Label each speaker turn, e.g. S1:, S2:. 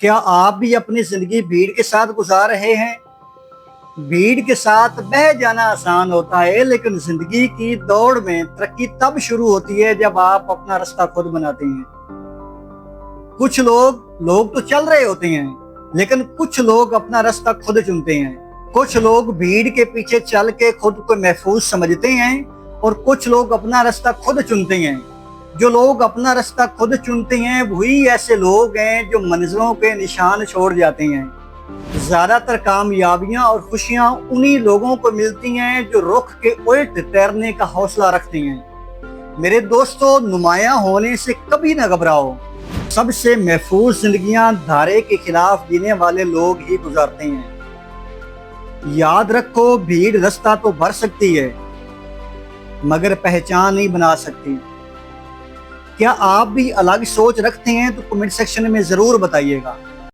S1: क्या आप भी अपनी जिंदगी भीड़ के साथ गुजार रहे हैं? भीड़ के साथ बह जाना आसान होता है, लेकिन जिंदगी की दौड़ में तरक्की तब शुरू होती है जब आप अपना रास्ता खुद बनाते हैं। कुछ लोग तो चल रहे होते हैं, लेकिन कुछ लोग अपना रास्ता खुद चुनते हैं। कुछ लोग भीड़ के पीछे चल के खुद को महफूज समझते हैं और कुछ लोग अपना रास्ता खुद चुनते हैं। जो लोग अपना रास्ता खुद चुनते हैं वही ऐसे लोग हैं जो मंजिलों के निशान छोड़ जाते हैं। ज्यादातर कामयाबियां और खुशियां उन्हीं लोगों को मिलती हैं जो रुख के उल्ट तैरने का हौसला रखते हैं। मेरे दोस्तों, नुमायां होने से कभी न घबराओ। सबसे महफूज जिंदगियां धारे के खिलाफ जीने वाले लोग ही गुजारते हैं। याद रखो, भीड़ रास्ता तो भर सकती है मगर पहचान नहीं बना सकती। क्या आप भी अलग सोच रखते हैं तो कमेंट सेक्शन में जरूर बताइएगा।